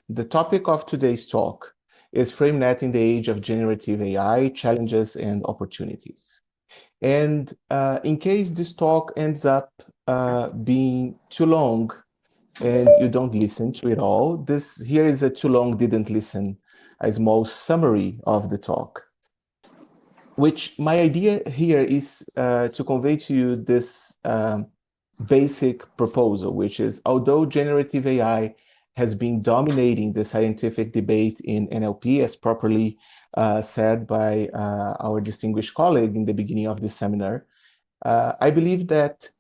The topic of today's talk is FrameNet in the age of generative AI, challenges and opportunities. And in case this talk ends up being too long and you don't listen to it all, here is a too long didn't listen, a small summary of the talk. Which my idea here is to convey to you this basic proposal, which is, although generative AI has been dominating the scientific debate in NLP, as properly said by our distinguished colleague in the beginning of this seminar, I believe that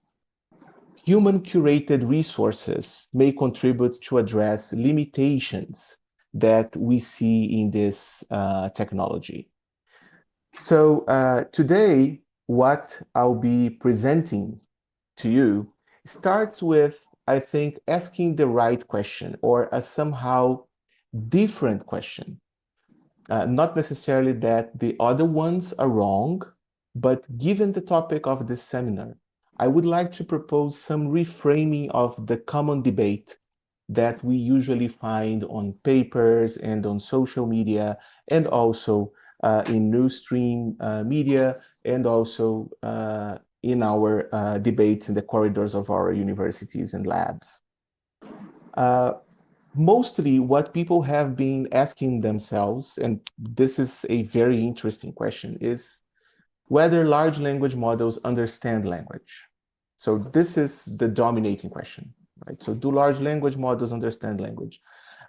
human-curated resources may contribute to address limitations that we see in this technology. So today, what I'll be presenting to you starts with, I think, asking the right question or a somehow different question. Not necessarily that the other ones are wrong, but given the topic of this seminar, I would like to propose some reframing of the common debate that we usually find on papers and on social media, and also in newsstream media, and also in our debates in the corridors of our universities and labs. Mostly what people have been asking themselves, and this is a very interesting question, is whether large language models understand language. So this is the dominating question, right? So do large language models understand language?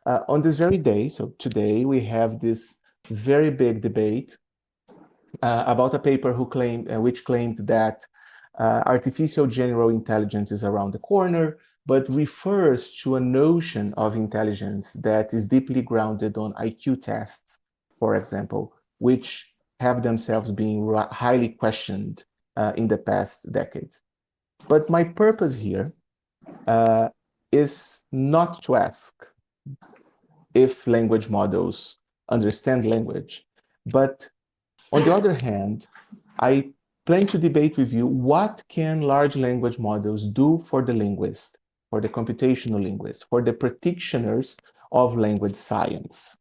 On this very day, so today, we have this very big debate about a paper which claimed that artificial general intelligence is around the corner, but refers to a notion of intelligence that is deeply grounded on IQ tests, for example, which have themselves been highly questioned in the past decades. But my purpose here is not to ask if language models understand language, but on the other hand, I plan to debate with you what can large language models do for the linguist, for the computational linguist, for the practitioners of language science.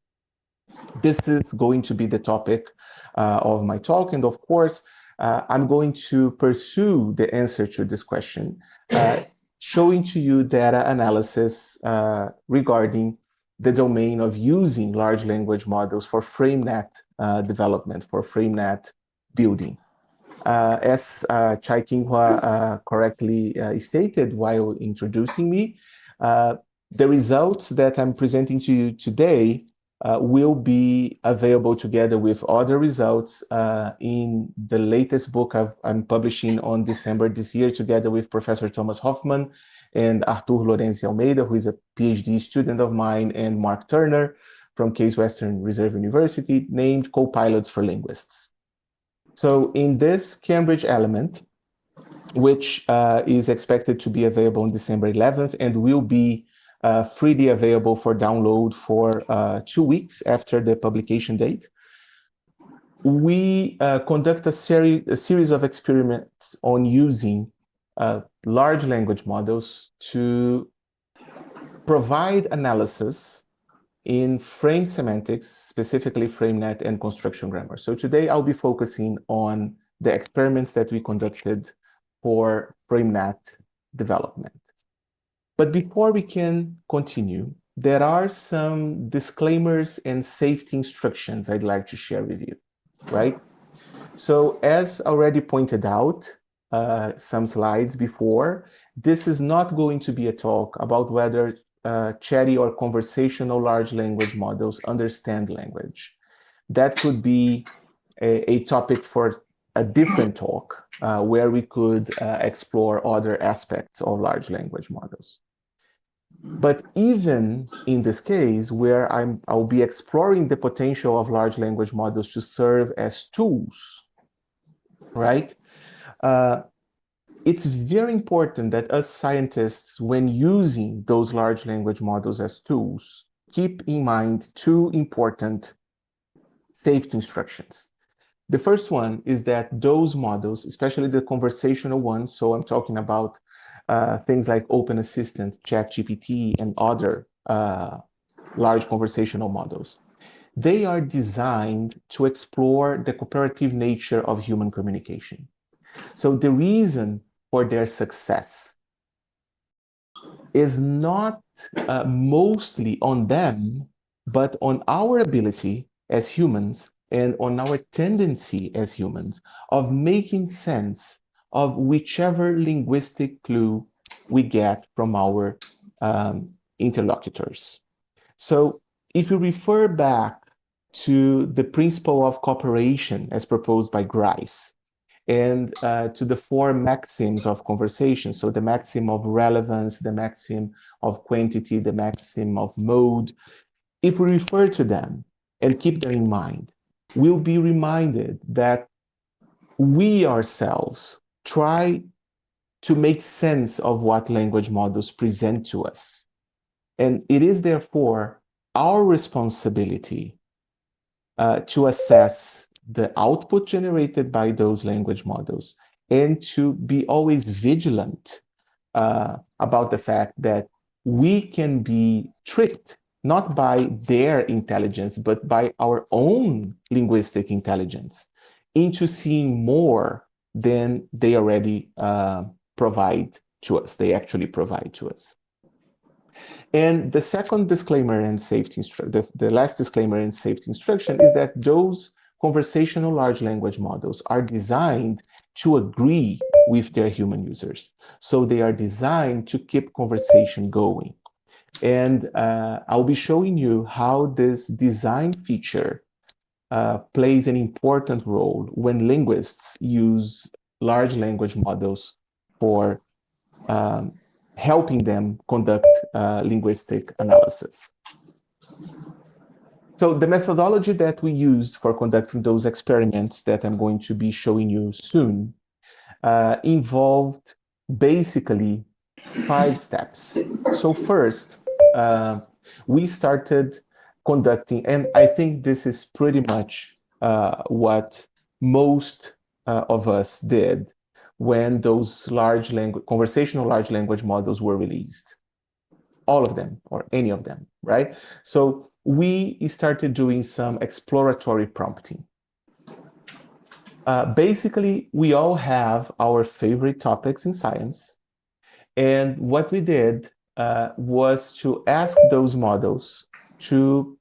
This is going to be the topic of my talk, and of course, I'm going to pursue the answer to this question, showing to you data analysis regarding the domain of using large language models for FrameNet development, for FrameNet building. As Chai Qinghua correctly stated while introducing me, the results that I'm presenting to you today will be available together with other results in the latest book I'm publishing on December this year, together with Professor Thomas Hoffman and Arthur Lorenzi Almeida, who is a PhD student of mine, and Mark Turner from Case Western Reserve University, named Co-Pilots for Linguists. So in this Cambridge element, which is expected to be available on December 11th and will be freely available for download for 2 weeks after the publication date, we conduct a series of experiments on using large language models to provide analysis in frame semantics, specifically FrameNet and construction grammar. So today I'll be focusing on the experiments that we conducted for FrameNet development. But before we can continue, there are some disclaimers and safety instructions I'd like to share with you, right? So as already pointed out, some slides before, this is not going to be a talk about whether chatty or conversational large language models understand language. That could be a topic for a different talk where we could explore other aspects of large language models. But even in this case, where I'll be exploring the potential of large language models to serve as tools, right? It's very important that us scientists, when using those large language models as tools, keep in mind two important safety instructions. The first one is that those models, especially the conversational ones, so I'm talking about things like Open Assistant, ChatGPT, and other large conversational models. They are designed to explore the cooperative nature of human communication. So the reason for their success is not mostly on them, but on our ability as humans and on our tendency as humans of making sense of whichever linguistic clue we get from our interlocutors. So if you refer back to the principle of cooperation as proposed by Grice, and to the four maxims of conversation. So the maxim of relevance, the maxim of quantity, the maxim of mode. If we refer to them and keep them in mind, we'll be reminded that we ourselves try to make sense of what language models present to us. And it is therefore our responsibility to assess the output generated by those language models and to be always vigilant about the fact that we can be tricked not by their intelligence, but by our own linguistic intelligence into seeing more than they already provide to us, they actually provide to us. And the second disclaimer and safety the last disclaimer and safety instruction is that those conversational large language models are designed to agree with their human users. So they are designed to keep conversation going. And I'll be showing you how this design feature plays an important role when linguists use large language models for helping them conduct linguistic analysis. So the methodology that we used for conducting those experiments that I'm going to be showing you soon involved basically 5 steps. So first, we started conducting, and I think this is pretty much what most of us did when those conversational large language models were released. All of them, or any of them, right? So we started doing some exploratory prompting. Basically, we all have our favorite topics in science. And what we did was to ask those models to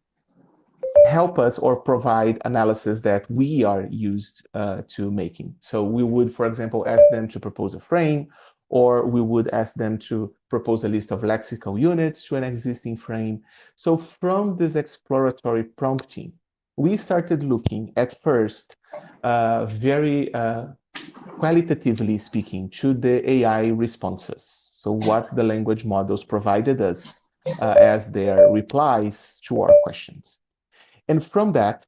help us or provide analysis that we are used to making. So we would, for example, ask them to propose a frame, or we would ask them to propose a list of lexical units to an existing frame. So from this exploratory prompting, we started looking at first very qualitatively speaking to the AI responses. So what the language models provided us as their replies to our questions. And from that,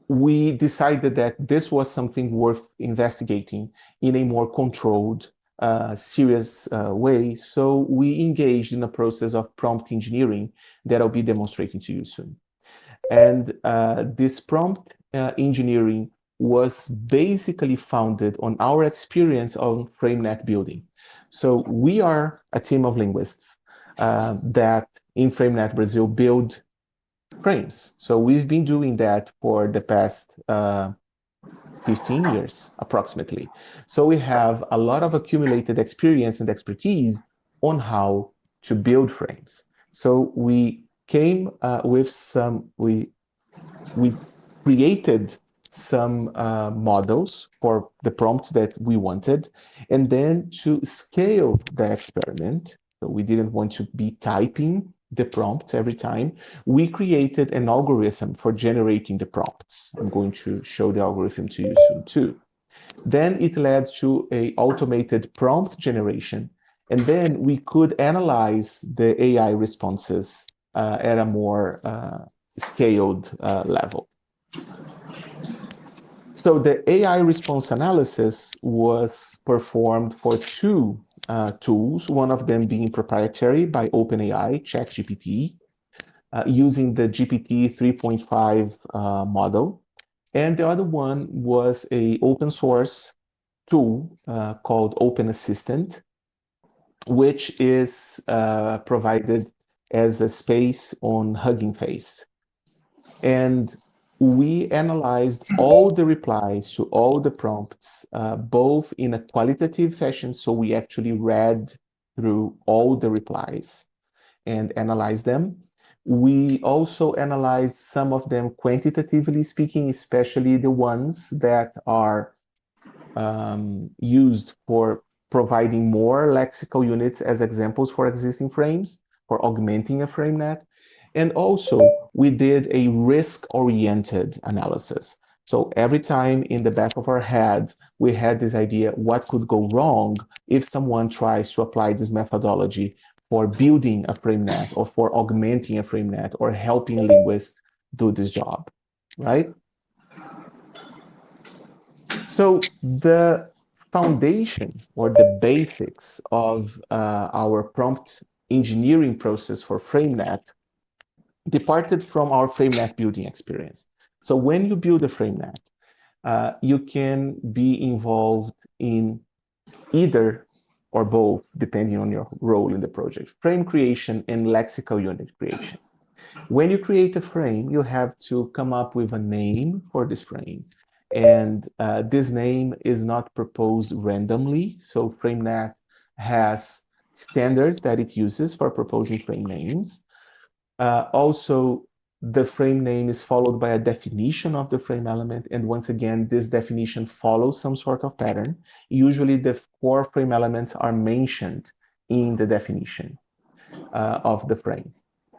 we decided that this was something worth investigating in a more controlled, serious way. So we engaged in a process of prompt engineering that I'll be demonstrating to you soon. And this prompt engineering was basically founded on our experience on FrameNet building. So we are a team of linguists that in FrameNet Brasil build frames. So we've been doing that for the past 15 years, approximately. So we have a lot of accumulated experience and expertise on how to build frames. So we came with we created some models for the prompts that we wanted, and then to scale the experiment, so we didn't want to be typing the prompts every time, we created an algorithm for generating the prompts. I'm going to show the algorithm to you soon too. Then it led to an automated prompt generation, and then we could analyze the AI responses at a more scaled level. So the AI response analysis was performed for 2 tools, one of them being proprietary by OpenAI, ChatGPT, using the GPT 3.5 model. And the other one was an open source tool called Open Assistant, which is provided as a space on Hugging Face. And we analyzed all the replies to all the prompts, both in a qualitative fashion, so we actually read through all the replies and analyzed them. We also analyzed some of them quantitatively speaking, especially the ones that are used for providing more lexical units as examples for existing frames, for augmenting a FrameNet. And also, we did a risk-oriented analysis. So every time in the back of our heads, we had this idea, what could go wrong if someone tries to apply this methodology for building a FrameNet or for augmenting a FrameNet or helping linguists do this job, right? So the foundation or the basics of our prompt engineering process for FrameNet departed from our FrameNet building experience. So when you build a FrameNet, you can be involved in either or both, depending on your role in the project, frame creation and lexical unit creation. When you create a frame, you have to come up with a name for this frame. And this name is not proposed randomly. So FrameNet has standards that it uses for proposing frame names. Also, the frame name is followed by a definition of the frame element. And once again, this definition follows some sort of pattern. Usually the core frame elements are mentioned in the definition of the frame.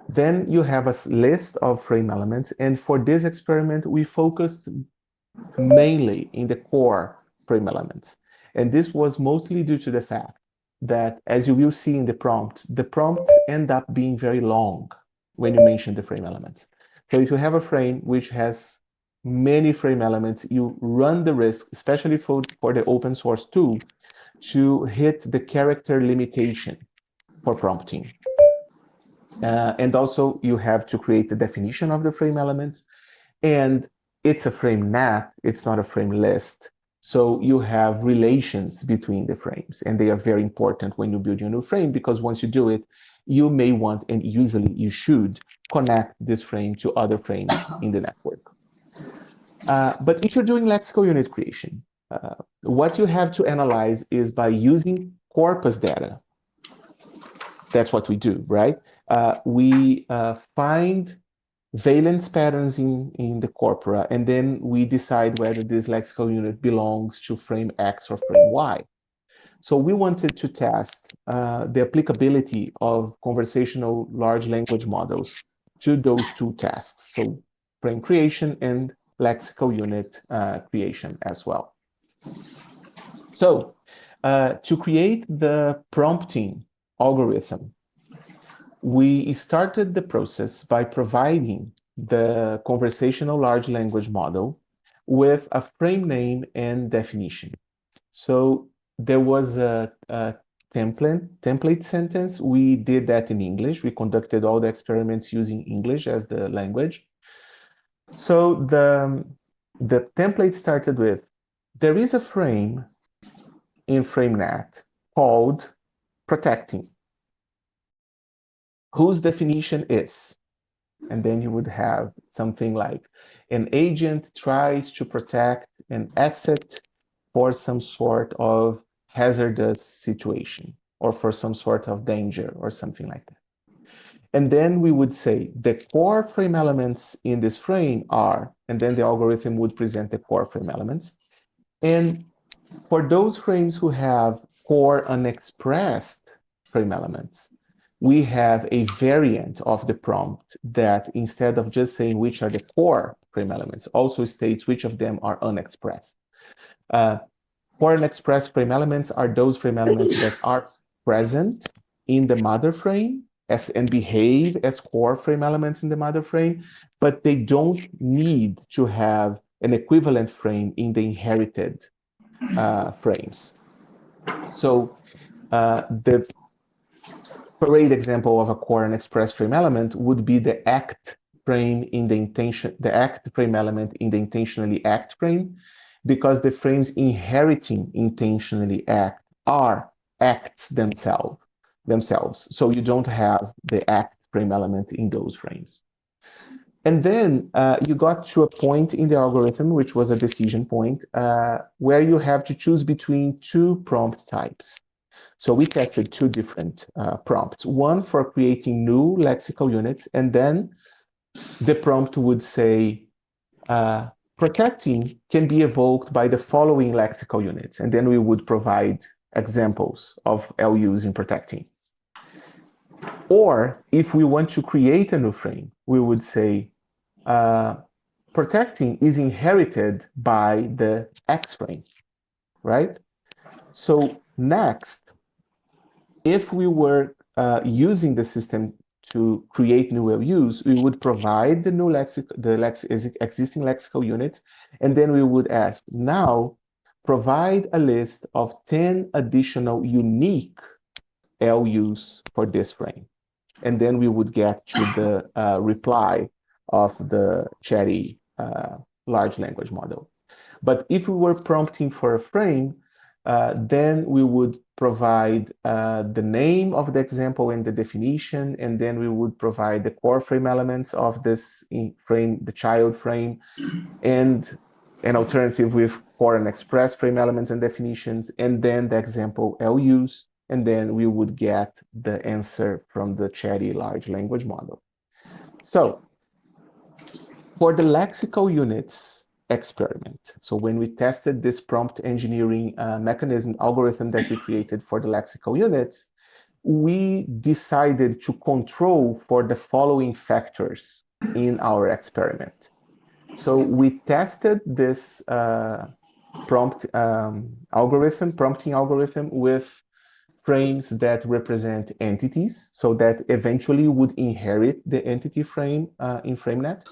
Then you have a list of frame elements. And for this experiment, we focused mainly in the core frame elements. And this was mostly due to the fact that, as you will see in the prompts end up being very long when you mention the frame elements. So if you have a frame which has many frame elements, you run the risk, especially for the open source tool, to hit the character limitation for prompting. And also you have to create the definition of the frame elements. And it's a FrameNet, it's not a frame list. So you have relations between the frames, and they are very important when you build your new frame, because once you do it, you may want, and usually you should, connect this frame to other frames in the network. But if you're doing lexical unit creation, what you have to analyze is by using corpus data. That's what we do, right? We find valence patterns in the corpora, and then we decide whether this lexical unit belongs to frame X or frame Y. So we wanted to test the applicability of conversational large language models to those two tasks, so frame creation and lexical unit creation as well. So to create the prompting algorithm, we started the process by providing the conversational large language model with a frame name and definition. So there was a template sentence. We did that in English. We conducted all the experiments using English as the language. So the template started with, there is a frame in FrameNet called protecting, whose definition is, and then you would have something like, an agent tries to protect an asset for some sort of hazardous situation or for some sort of danger or something like that. And then we would say the core frame elements in this frame are, and then the algorithm would present the core frame elements. And for those frames who have core unexpressed frame elements, we have a variant of the prompt that, instead of just saying which are the core frame elements, also states which of them are unexpressed. Core unexpressed frame elements are those frame elements that are present in the mother frame and behave as core frame elements in the mother frame, but they don't need to have an equivalent frame in the inherited frames. So the parade example of a core and express frame element would be the act frame in the act frame element in the intentionally act frame, because the frames inheriting intentionally act are acts themselves. So you don't have the act frame element in those frames. And then you got to a point in the algorithm, which was a decision point, where you have to choose between two prompt types. So we tested two different prompts, one for creating new lexical units, and then the prompt would say, protecting can be evoked by the following lexical units. And then we would provide examples of LUs in protecting. Or if we want to create a new frame, we would say, protecting is inherited by the X frame, right? So next, if we were using the system to create new LUs, we would provide the new existing lexical units, and then we would ask, now provide a list of 10 additional unique LUs for this frame. And then we would get to the reply of the chatty large language model. But if we were prompting for a frame, then we would provide the name of the example and the definition, and then we would provide the core frame elements of this frame, the child frame, and an alternative with core and express frame elements and definitions, and then the example LUs, and then we would get the answer from the chatty large language model. So for the lexical units experiment, so when we tested this prompt engineering mechanism algorithm that we created for the lexical units, we decided to control for the following factors in our experiment. So we tested this prompting algorithm with frames that represent entities, so that eventually would inherit the entity frame in FrameNet,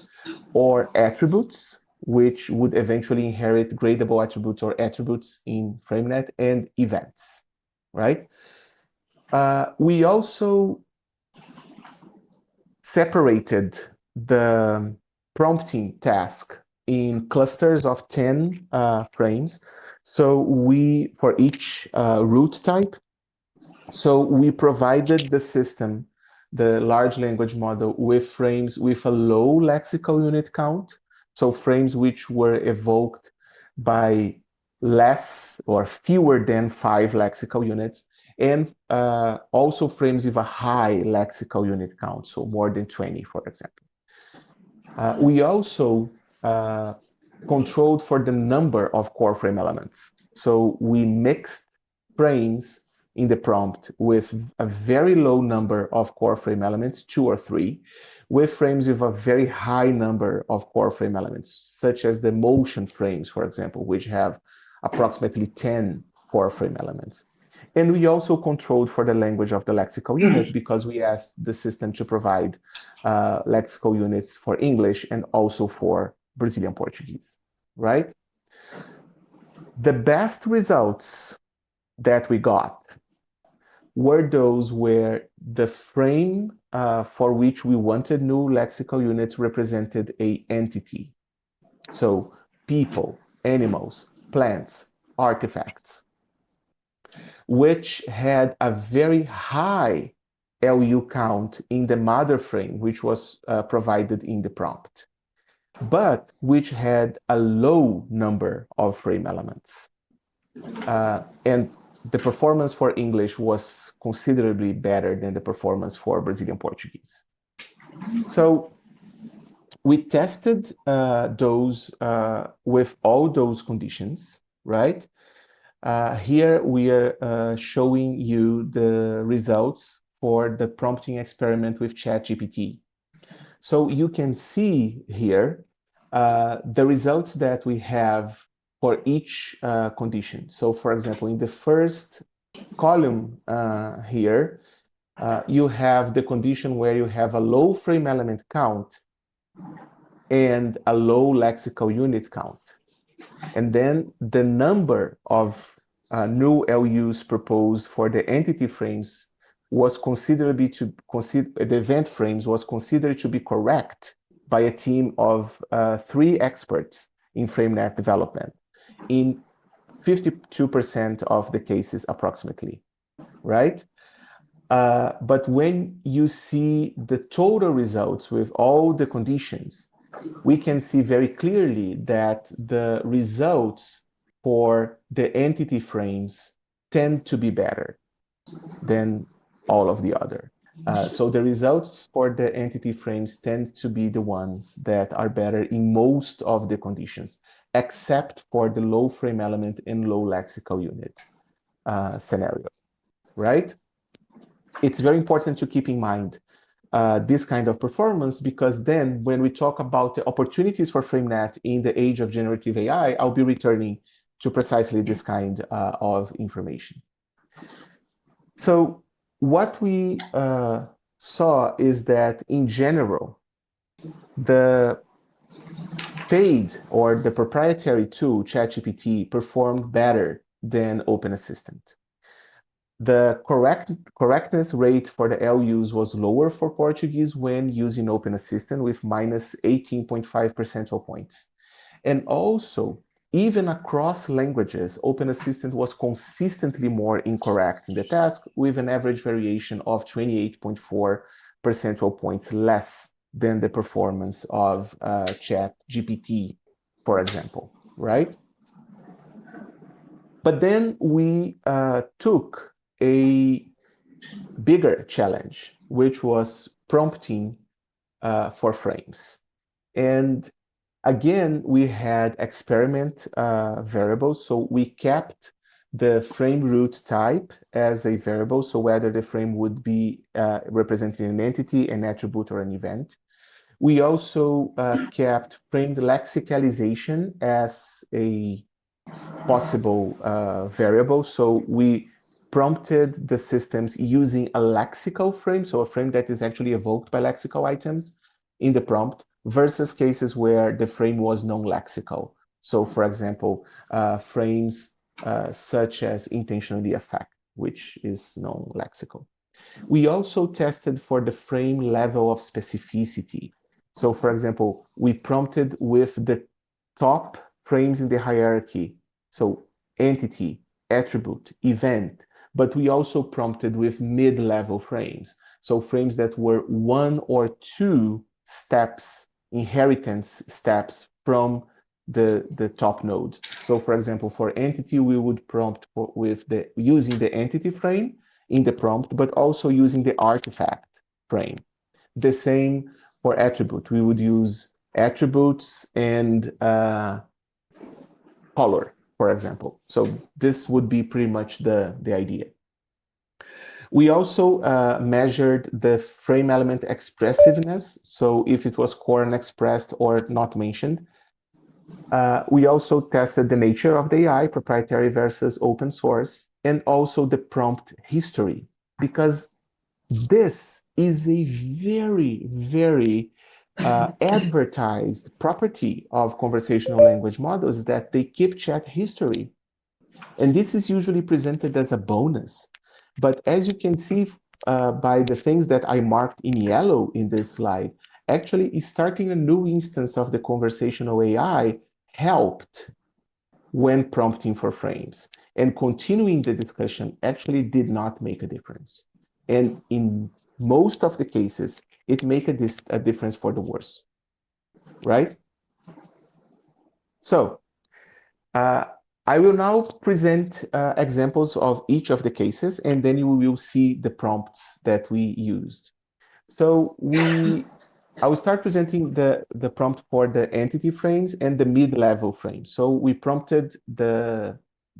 or attributes, which would eventually inherit gradable attributes or attributes in FrameNet, and events, right? We also separated the prompting task in clusters of 10 frames. So for each root type, so we provided the system, the large language model, with frames with a low lexical unit count. So frames which were evoked by less or fewer than 5 lexical units, and also frames with a high lexical unit count, so more than 20, for example. We also controlled for the number of core frame elements. So we mixed frames in the prompt with a very low number of core frame elements, 2 or 3, with frames with a very high number of core frame elements, such as the motion frames, for example, which have approximately 10 core frame elements. And we also controlled for the language of the lexical unit, because we asked the system to provide lexical units for English and also for Brazilian Portuguese, right? The best results that we got were those where the frame for which we wanted new lexical units represented an entity. So people, animals, plants, artifacts, which had a very high LU count in the mother frame, which was provided in the prompt, but which had a low number of frame elements. And the performance for English was considerably better than the performance for Brazilian Portuguese. So we tested those with all those conditions, right? Here we are showing you the results for the prompting experiment with ChatGPT. So you can see here the results that we have for each condition. So for example, in the first column here, you have the condition where you have a low frame element count and a low lexical unit count. And then the number of new LUs proposed for the entity frames was the event frames was considered to be correct by a team of 3 experts in FrameNet development in 52% of the cases approximately, right? But when you see the total results with all the conditions, we can see very clearly that the results for the entity frames tend to be better than all of the other. So the results for the entity frames tend to be the ones that are better in most of the conditions, except for the low frame element and low lexical unit scenario, right? It's very important to keep in mind this kind of performance, because then when we talk about the opportunities for FrameNet in the age of generative AI, I'll be returning to precisely this kind of information. So what we saw is that in general, the paid or the proprietary tool, ChatGPT, performed better than Open Assistant. The correctness rate for the LUs was lower for Portuguese when using Open Assistant with minus 18.5 percentile points. And also, even across languages, Open Assistant was consistently more incorrect in the task with an average variation of 28.4 percentile points less than the performance of ChatGPT, for example, right? But then we took a bigger challenge, which was prompting for frames. And again, we had experiment variables. So we kept the frame root type as a variable. So whether the frame would be representing an entity, an attribute, or an event. We also kept framed lexicalization as a possible variable. So we prompted the systems using a lexical frame, so a frame that is actually evoked by lexical items in the prompt, versus cases where the frame was non-lexical. So for example, frames such as intentionally affect, which is non-lexical. We also tested for the frame level of specificity. So for example, we prompted with the top frames in the hierarchy, so entity, attribute, event, but we also prompted with mid-level frames. So frames that were one or two steps, inheritance steps from the top nodes. So for example, for entity, we would prompt with using the entity frame in the prompt, but also using the artifact frame. The same for attribute. We would use attributes and color, for example. So this would be pretty much the idea. We also measured the frame element expressiveness. So if it was core and expressed or not mentioned. We also tested the nature of the AI, proprietary versus open source, and also the prompt history, because this is a very, very advertised property of conversational language models, that they keep chat history. And this is usually presented as a bonus. But as you can see by the things that I marked in yellow in this slide, actually starting a new instance of the conversational AI helped when prompting for frames. And continuing the discussion actually did not make a difference. And in most of the cases, it made a difference for the worse, right? So I will now present examples of each of the cases, and then you will see the prompts that we used. So I will start presenting the prompt for the entity frames and the mid-level frames. So we prompted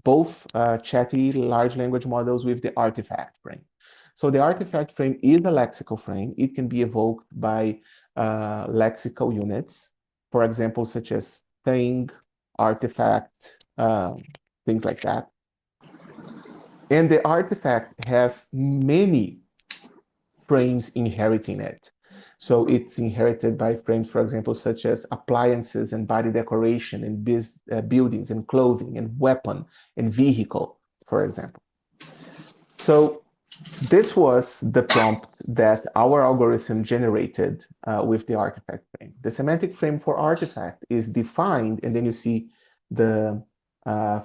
both chatty large language models with the artifact frame. So the artifact frame is a lexical frame. It can be evoked by lexical units, for example, such as thing, artifact, things like that. And the artifact has many frames inheriting it. So it's inherited by frames, for example, such as appliances and body decoration and buildings and clothing and weapon and vehicle, for example. So this was the prompt that our algorithm generated with the artifact frame. The semantic frame for artifact is defined, and then you see the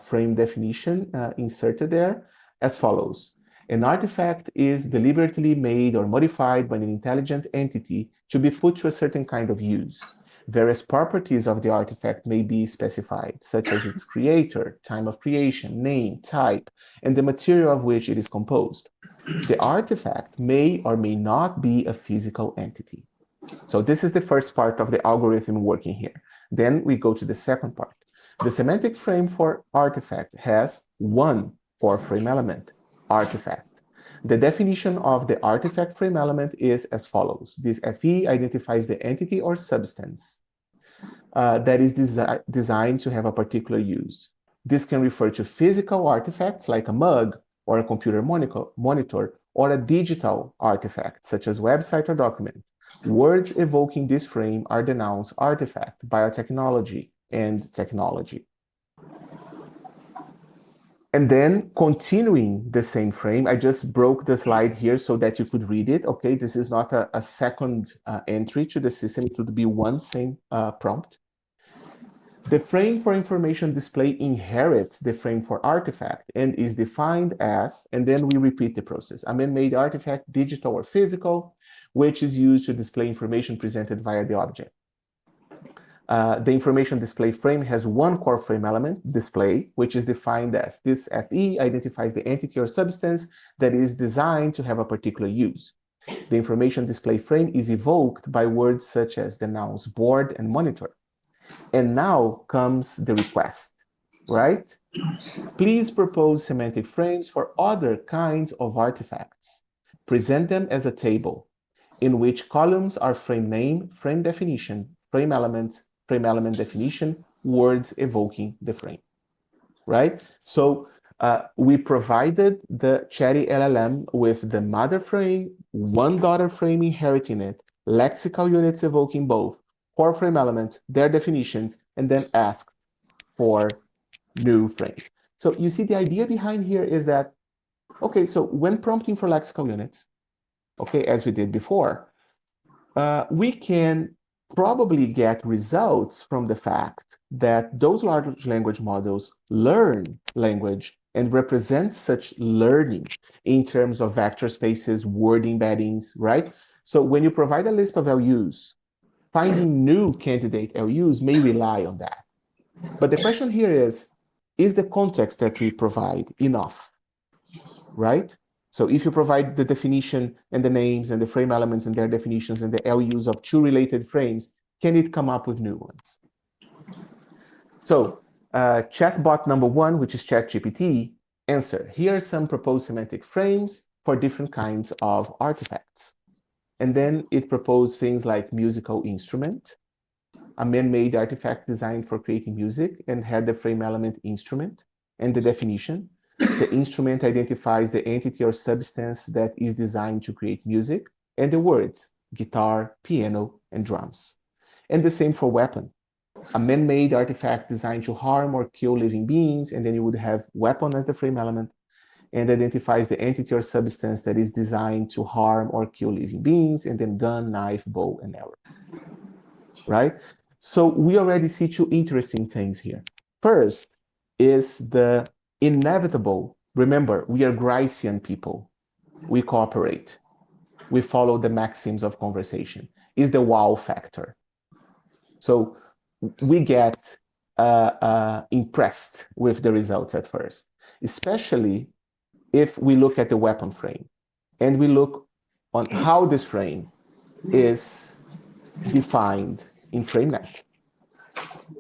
frame definition inserted there as follows. An artifact is deliberately made or modified by an intelligent entity to be put to a certain kind of use. Various properties of the artifact may be specified, such as its creator, time of creation, name, type, and the material of which it is composed. The artifact may or may not be a physical entity. So this is the first part of the algorithm working here. Then we go to the second part. The semantic frame for artifact has one core frame element, artifact. The definition of the artifact frame element is as follows. This FE identifies the entity or substance that is designed to have a particular use. This can refer to physical artifacts like a mug or a computer monitor, or a digital artifact such as website or document. Words evoking this frame are the nouns artifact, biotechnology, and technology. And then continuing the same frame, I just broke the slide here so that you could read it. Okay, this is not a second entry to the system. It would be one same prompt. The frame for information display inherits the frame for artifact and is defined as, and then we repeat the process, a man-made artifact, digital or physical, which is used to display information presented via the object. The information display frame has one core frame element, display, which is defined as this FE identifies the entity or substance that is designed to have a particular use. The information display frame is evoked by words such as the nouns board and monitor. And now comes the request, right? Please propose semantic frames for other kinds of artifacts. Present them as a table in which columns are frame name, frame definition, frame elements, frame element definition, words evoking the frame, right? So we provided the Chatty LLM with the mother frame, one daughter frame inheriting it, lexical units evoking both, core frame elements, their definitions, and then asked for new frames. So you see the idea behind here is that, okay, so when prompting for lexical units, okay, as we did before, we can probably get results from the fact that those large language models learn language and represent such learning in terms of vector spaces, word embeddings, right? So when you provide a list of LUs, finding new candidate LUs may rely on that. But the question here is the context that we provide enough, right? So if you provide the definition and the names and the frame elements and their definitions and the LUs of two related frames, can it come up with new ones? So chatbot number one, which is ChatGPT, answer. Here are some proposed semantic frames for different kinds of artifacts. And then it proposed things like musical instrument, a man-made artifact designed for creating music and had the frame element instrument and the definition. The instrument identifies the entity or substance that is designed to create music and the words, guitar, piano, and drums. And the same for weapon, a man-made artifact designed to harm or kill living beings, and then you would have weapon as the frame element, and identifies the entity or substance that is designed to harm or kill living beings, and then gun, knife, bow, and arrow, right? So we already see two interesting things here. First is the inevitable, remember, we are Gricean people. We cooperate. We follow the maxims of conversation, is the wow factor. So we get impressed with the results at first, especially if we look at the weapon frame and we look on how this frame is defined in FrameNet,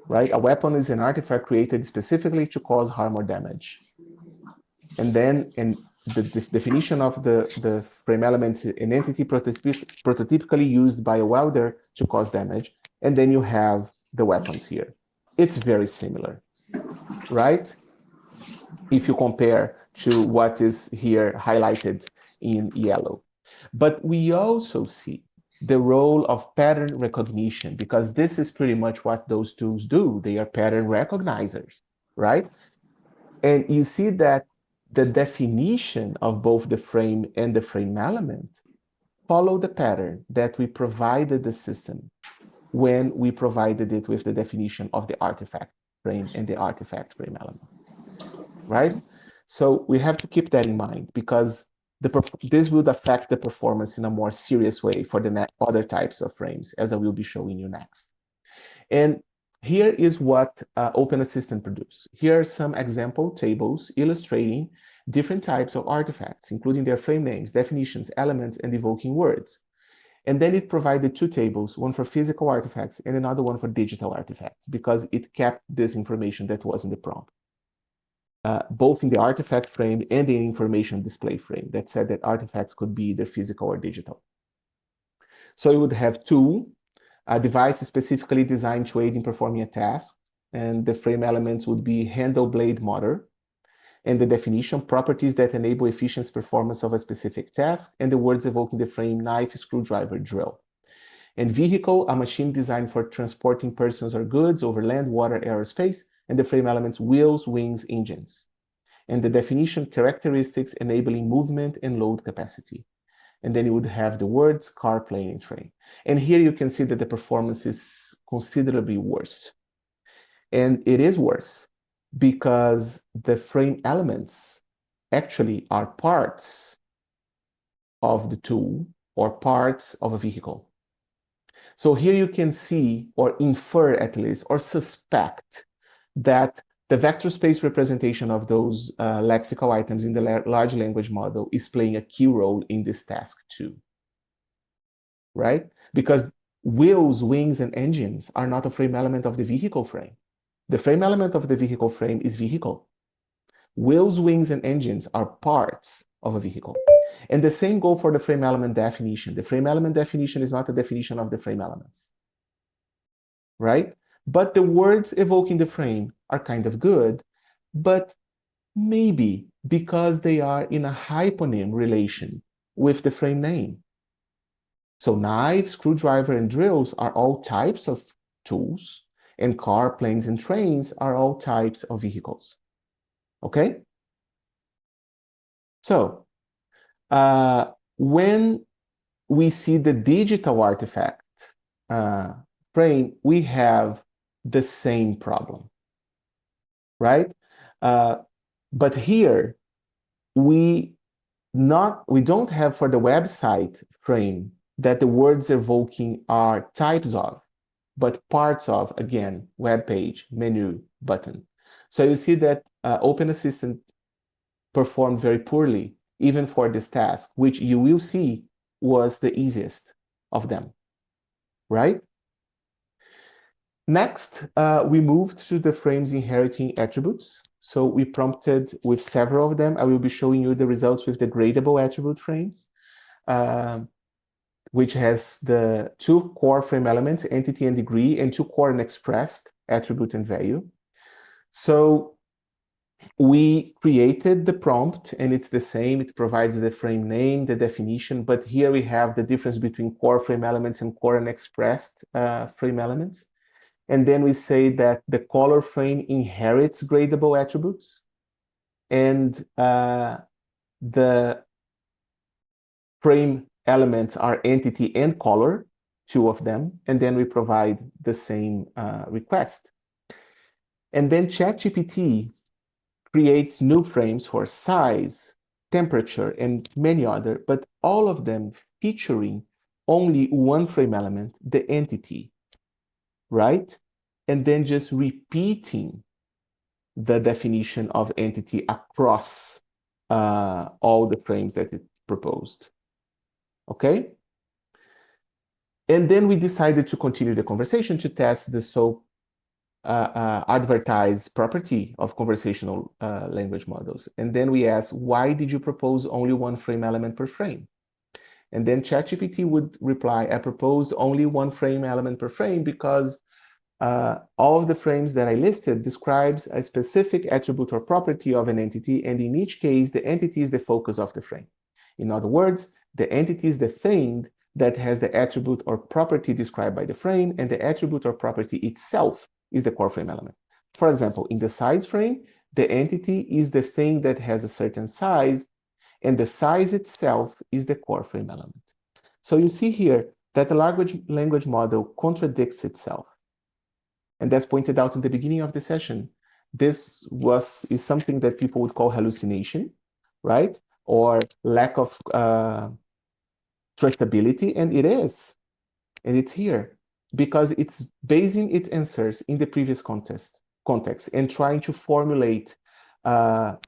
right? A weapon is an artifact created specifically to cause harm or damage. And then the definition of the frame elements, an entity prototypically used by a welder to cause damage. And then you have the weapons here. It's very similar, right? If you compare to what is here highlighted in yellow. But we also see the role of pattern recognition, because this is pretty much what those tools do. They are pattern recognizers, right? And you see that the definition of both the frame and the frame element follow the pattern that we provided the system when we provided it with the definition of the artifact frame and the artifact frame element, right? So we have to keep that in mind, because this would affect the performance in a more serious way for the other types of frames, as I will be showing you next. And here is what Open Assistant produced. Here are some example tables illustrating different types of artifacts, including their frame names, definitions, elements, and evoking words. And then it provided two tables, one for physical artifacts and another one for digital artifacts, because it kept this information that was in the prompt, both in the artifact frame and the information display frame that said that artifacts could be either physical or digital. So you would have two, a device specifically designed to aid in performing a task, and the frame elements would be handle, blade, motor, and the definition, properties that enable efficient performance of a specific task, and the words evoking the frame, knife, screwdriver, drill. And vehicle, a machine designed for transporting persons or goods over land, water, aerospace, and the frame elements, wheels, wings, engines. And the definition, characteristics enabling movement and load capacity. And then you would have the words car, plane, and train. And here you can see that the performance is considerably worse. And it is worse because the frame elements actually are parts of the tool or parts of a vehicle. So here you can see, or infer at least, or suspect that the vector space representation of those lexical items in the large language model is playing a key role in this task too, right? Because wheels, wings, and engines are not a frame element of the vehicle frame. The frame element of the vehicle frame is vehicle. Wheels, wings, and engines are parts of a vehicle. And the same goes for the frame element definition. The frame element definition is not a definition of the frame elements, right? But the words evoking the frame are kind of good, but maybe because they are in a hyponym relation with the frame name. So knife, screwdriver, and drills are all types of tools, and car, planes, and trains are all types of vehicles. Okay? So, when we see the digital artifact frame, we have the same problem, right? But here, we don't have for the website frame that the words evoking are types of, but parts of, again, web page, menu, button. So you see that Open Assistant performed very poorly, even for this task, which you will see was the easiest of them, right? Next, we moved to the frames inheriting attributes. So we prompted with several of them. I will be showing you the results with the gradable attribute frames, which has the two core frame elements, entity and degree, and two core and expressed attribute and value. So we created the prompt, and it's the same. It provides the frame name, the definition, but here we have the difference between core frame elements and core and expressed frame elements. And then we say that the color frame inherits gradable attributes, and the frame elements are entity and color, two of them, and then we provide the same request. And then ChatGPT creates new frames for size, temperature, and many other, but all of them featuring only one frame element, the entity, right? And then just repeating the definition of entity across all the frames that it proposed, okay? And then we decided to continue the conversation to test the advertised property of conversational language models. And then we asked, why did you propose only one frame element per frame? And then ChatGPT would reply, I proposed only one frame element per frame because all of the frames that I listed describes a specific attribute or property of an entity, and in each case, the entity is the focus of the frame. In other words, the entity is the thing that has the attribute or property described by the frame, and the attribute or property itself is the core frame element. For example, in the size frame, the entity is the thing that has a certain size, and the size itself is the core frame element. So you see here that the large language model contradicts itself. And that's pointed out in the beginning of the session. This is something that people would call hallucination, right? or lack of trustability, and it is. And it's here because it's basing its answers in the previous context and trying to formulate the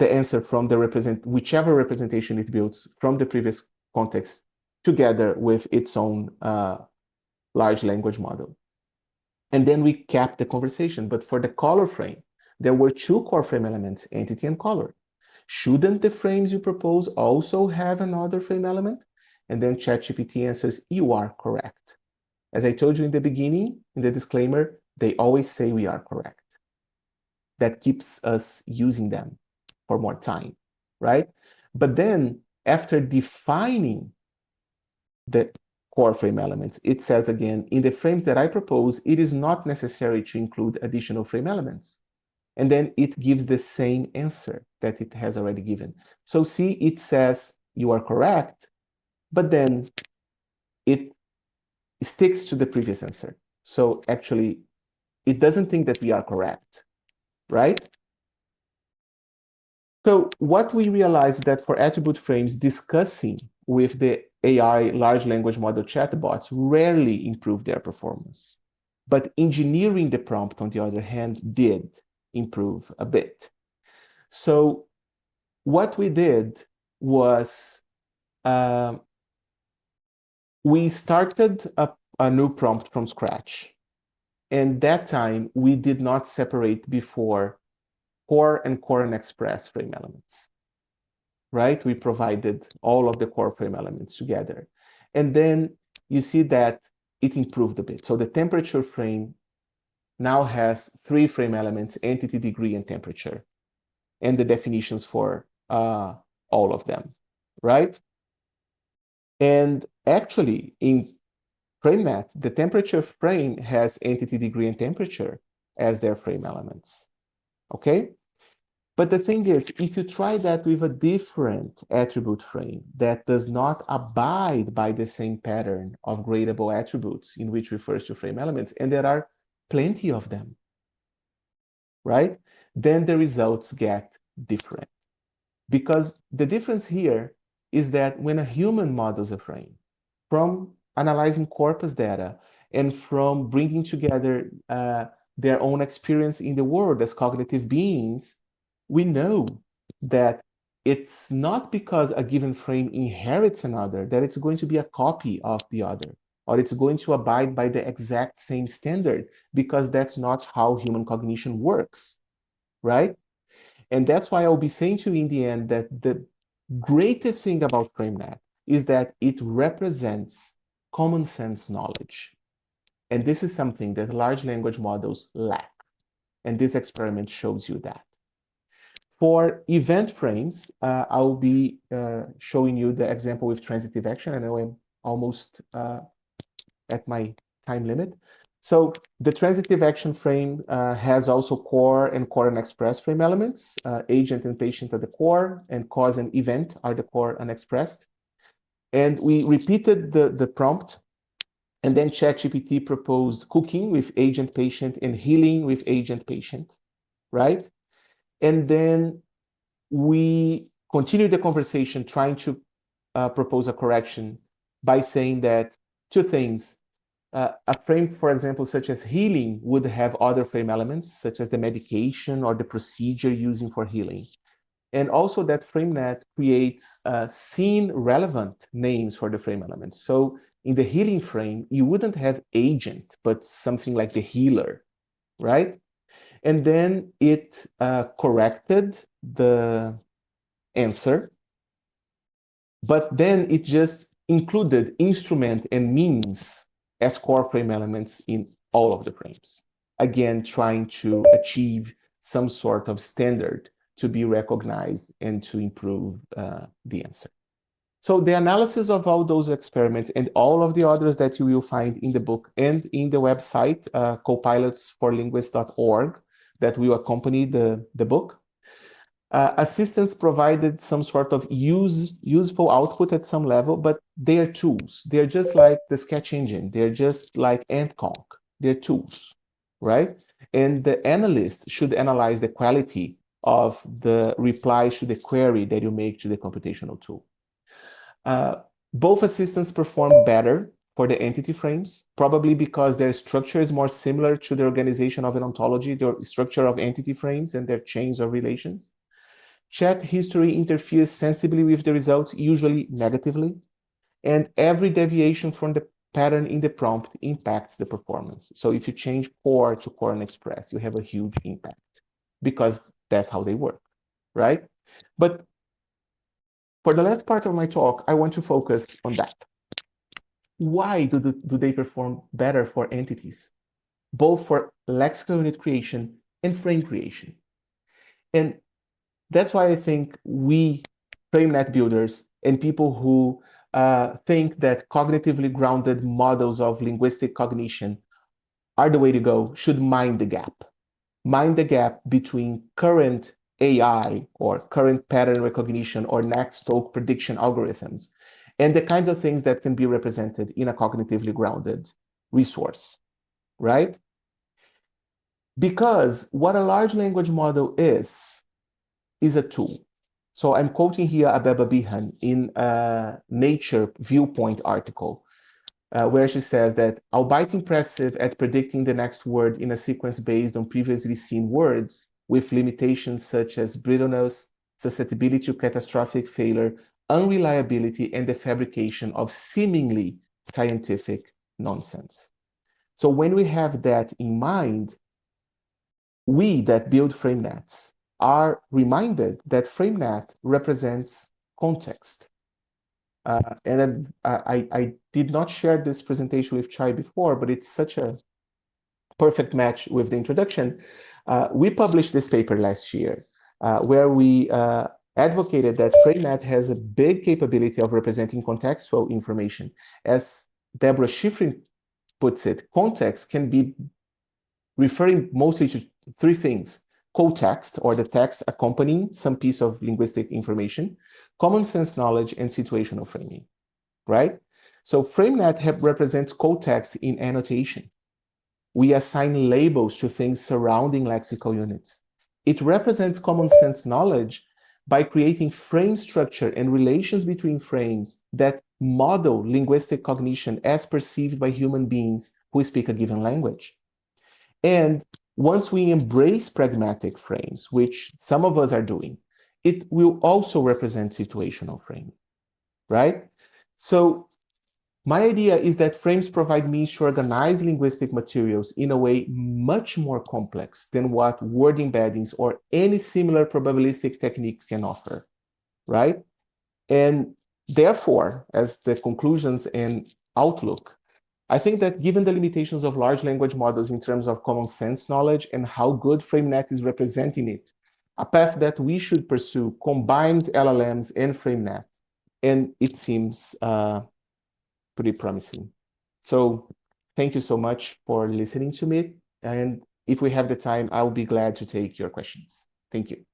answer from the whichever representation it builds from the previous context together with its own large language model. And then we kept the conversation. But for the color frame, there were two core frame elements, entity and color. Shouldn't the frames you propose also have another frame element? And then ChatGPT answers, you are correct. As I told you in the beginning, in the disclaimer, they always say we are correct. That keeps us using them for more time, right? But then after defining the core frame elements, it says again, in the frames that I propose, it is not necessary to include additional frame elements. And then it gives the same answer that it has already given. So see, it says you are correct, but then it sticks to the previous answer. So actually, it doesn't think that we are correct, right? So what we realized that for attribute frames, discussing with the AI large language model chatbots rarely improve their performance. But engineering the prompt, on the other hand, did improve a bit. So what we did was we started a new prompt from scratch. And that time, we did not separate before core and express frame elements, right? We provided all of the core frame elements together. And then you see that it improved a bit. So the temperature frame now has 3 frame elements, entity, degree, and temperature, and the definitions for all of them, right? And actually, in FrameNet, the temperature frame has entity, degree, and temperature as their frame elements, okay? But the thing is, if you try that with a different attribute frame that does not abide by the same pattern of gradable attributes in which refers to frame elements, and there are plenty of them, right? Then the results get different. Because the difference here is that when a human models a frame, from analyzing corpus data and from bringing together their own experience in the world as cognitive beings, we know that it's not because a given frame inherits another that it's going to be a copy of the other, or it's going to abide by the exact same standard, because that's not how human cognition works, right? And that's why I'll be saying to you in the end that the greatest thing about FrameNet is that it represents common sense knowledge. And this is something that large language models lack. And this experiment shows you that. For event frames, I'll be showing you the example with transitive action. I know I'm almost at my time limit. So the transitive action frame has also core and express frame elements. Agent and patient are the core, and cause and event are the core unexpressed. And we repeated the prompt, and then ChatGPT proposed cooking with agent patient and healing with agent patient, right? And then we continued the conversation trying to propose a correction by saying that 2 things. A frame, for example, such as healing would have other frame elements, such as the medication or the procedure using for healing. And also that FrameNet creates scene-relevant names for the frame elements. So in the healing frame, you wouldn't have agent, but something like the healer, right? And then it corrected the answer, but then it just included instrument and means as core frame elements in all of the frames. Again, trying to achieve some sort of standard to be recognized and to improve the answer. So the analysis of all those experiments and all of the others that you will find in the book and in the website, copilotsforlinguists.org, that will accompany the book. Assistants provided some sort of useful output at some level, but they are tools. They're just like the sketch engine. They're just like AntConc. They're tools, right? And the analyst should analyze the quality of the replies to the query that you make to the computational tool. Both assistants perform better for the entity frames, probably because their structure is more similar to the organization of an ontology, the structure of entity frames and their chains of relations. Chat history interferes sensibly with the results, usually negatively, and every deviation from the pattern in the prompt impacts the performance. So if you change core to core and express, you have a huge impact because that's how they work, right? But for the last part of my talk, I want to focus on that. Why do they perform better for entities, both for lexical unit creation and frame creation? And that's why I think we, FrameNet builders, and people who think that cognitively grounded models of linguistic cognition are the way to go, should mind the gap. Mind the gap between current AI or current pattern recognition or next-stroke prediction algorithms and the kinds of things that can be represented in a cognitively grounded resource, right? Because what a large language model is a tool. So I'm quoting here Abeba Bihan in a Nature Viewpoint article, where she says that, albeit impressive at predicting the next word in a sequence based on previously seen words, with limitations such as brittleness, susceptibility to catastrophic failure, unreliability, and the fabrication of seemingly scientific nonsense. So when we have that in mind, we that build FrameNets are reminded that FrameNet represents context. And I did not share this presentation with Chai before, but it's such a perfect match with the introduction. We published this paper last year where we advocated that FrameNet has a big capability of representing contextual information. As Deborah Schifrin puts it, context can be referring mostly to three things: co-text, or the text accompanying some piece of linguistic information, common sense knowledge, and situational framing, right? So FrameNet represents co-text in annotation. We assign labels to things surrounding lexical units. It represents common sense knowledge by creating frame structure and relations between frames that model linguistic cognition as perceived by human beings who speak a given language. And once we embrace pragmatic frames, which some of us are doing, it will also represent situational framing, right? So my idea is that frames provide means to organize linguistic materials in a way much more complex than what word embeddings or any similar probabilistic techniques can offer, right? And therefore, as the conclusions and outlook, I think that given the limitations of large language models in terms of common sense knowledge and how good FrameNet is representing it, a path that we should pursue combines LLMs and FrameNet, and it seems pretty promising. So thank you so much for listening to me. And if we have the time, I will be glad to take your questions. Thank you.